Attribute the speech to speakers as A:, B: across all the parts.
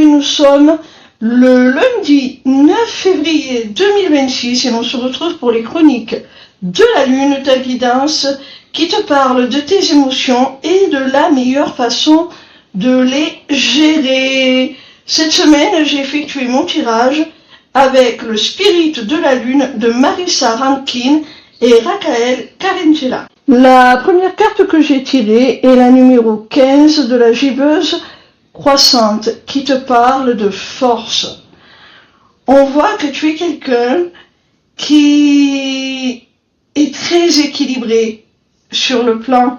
A: aujourd'hui nous sommes le lundi 9 février 2026 et on se retrouve pour les chroniques de la Lune, ta guidance qui te parle de tes émotions et de la meilleure façon de les gérer. Cette semaine, j'ai effectué mon tirage avec le Spirit de la Lune de Marissa Rankin et Raquel Carengela. La première carte que j'ai tirée est la numéro 15 de la gibbeuse croissante qui te parle de force. On voit que tu es quelqu'un qui est très équilibré sur le plan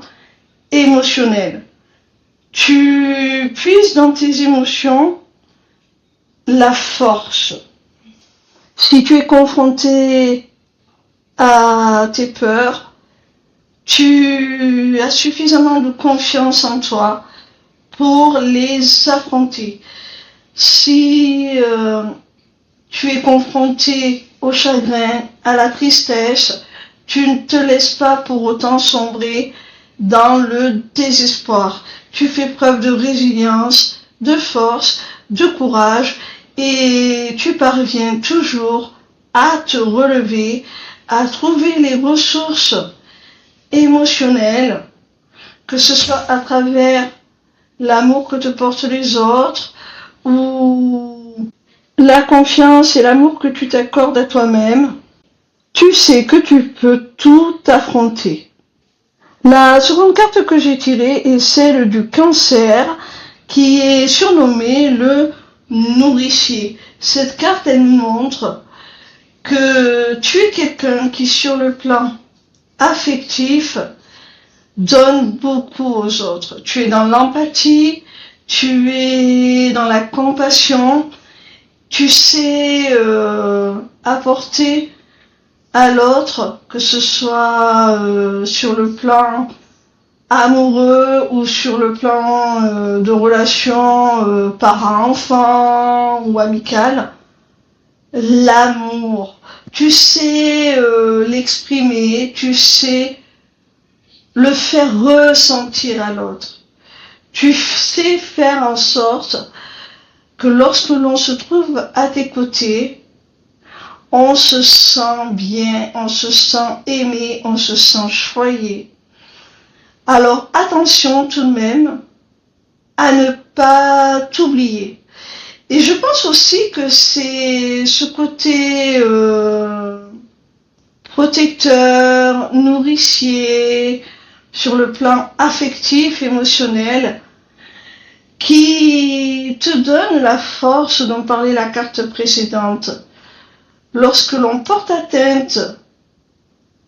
A: émotionnel. Tu puises dans tes émotions la force. Si tu es confronté à tes peurs, tu as suffisamment de confiance en toi pour les affronter. Si tu es confronté au chagrin, à la tristesse, tu ne te laisses pas pour autant sombrer dans le désespoir. Tu fais preuve de résilience, de force, de courage et tu parviens toujours à te relever, à trouver les ressources émotionnelles, que ce soit à travers l'amour que te portent les autres ou la confiance et l'amour que tu t'accordes à toi-même. Tu sais que tu peux tout affronter. La seconde carte que j'ai tirée est celle du Cancer, qui est surnommé le nourricier. Cette carte, elle nous montre que tu es quelqu'un qui, sur le plan affectif, donne beaucoup aux autres. Tu es dans l'empathie, tu es dans la compassion, tu sais apporter à l'autre, que ce soit sur le plan amoureux ou sur le plan de relations parents-enfants ou amicales, l'amour. Tu sais l'exprimer, tu sais le faire ressentir à l'autre. Tu sais faire en sorte que lorsque l'on se trouve à tes côtés, on se sent bien, on se sent aimé, on se sent choyé. Alors attention tout de même à ne pas t'oublier. Et je pense aussi que c'est ce côté protecteur, nourricier, sur le plan affectif, émotionnel, qui te donne la force dont parlait la carte précédente. Lorsque l'on porte atteinte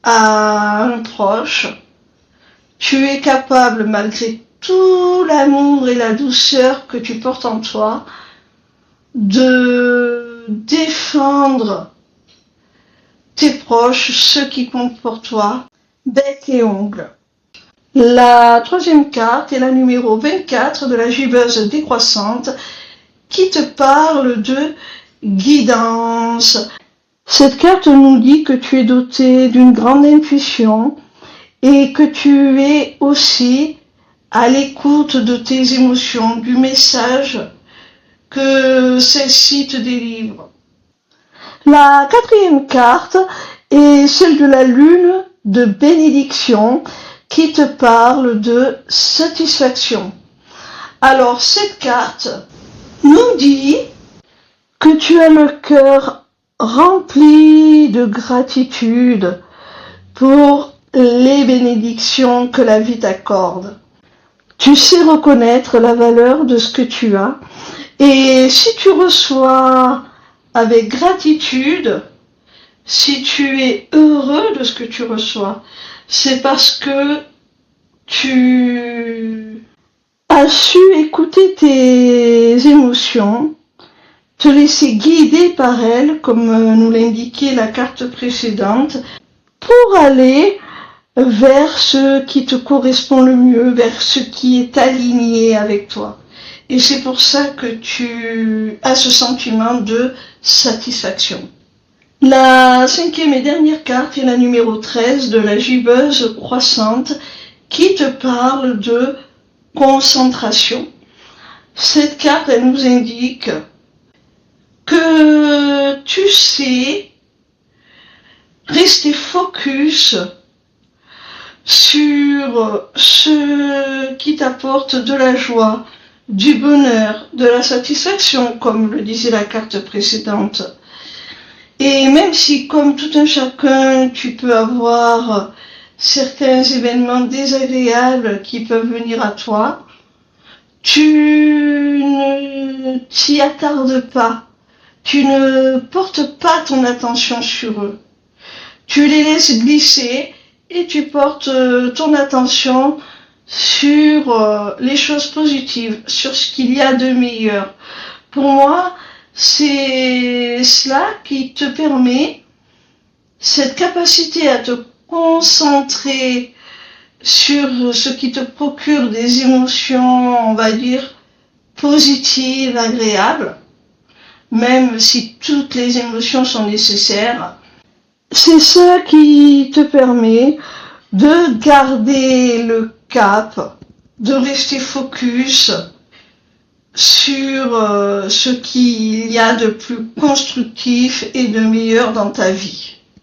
A: à un proche, tu es capable, malgré tout l'amour et la douceur que tu portes en toi, de défendre tes proches, ceux qui comptent pour toi, bec et ongles. La troisième carte est la numéro 24 de la gibbeuse décroissante qui te parle de guidance. Cette carte nous dit que tu es doté d'une grande intuition et que tu es aussi à l'écoute de tes émotions, du message que celle-ci te délivre. La quatrième carte est celle de la Lune de bénédiction qui te parle de satisfaction. Alors cette carte nous dit que tu as le cœur rempli de gratitude pour les bénédictions que la vie t'accorde. Tu sais reconnaître la valeur de ce que tu as et si tu reçois avec gratitude, si tu es heureux de ce que tu reçois, c'est parce que tu as su écouter tes émotions, te laisser guider par elles, comme nous l'indiquait la carte précédente, pour aller vers ce qui te correspond le mieux, vers ce qui est aligné avec toi. Et c'est pour ça que tu as ce sentiment de satisfaction. La cinquième et dernière carte est la numéro 13 de la gibbeuse croissante qui te parle de concentration. Cette carte, elle nous indique que tu sais rester focus sur ce qui t'apporte de la joie, du bonheur, de la satisfaction, comme le disait la carte précédente. Et même si, comme tout un chacun, tu peux avoir certains événements désagréables qui peuvent venir à toi, tu ne t'y attardes pas, tu ne portes pas ton attention sur eux. Tu les laisses glisser et tu portes ton attention sur les choses positives, sur ce qu'il y a de meilleur. Pour moi, c'est cela qui te permet cette capacité à te concentrer sur ce qui te procure des émotions, on va dire, positives, agréables, même si toutes les émotions sont nécessaires. C'est ça qui te permet de garder le cap, de rester focus sur ce qu'il y a de plus constructif et de meilleur dans ta vie.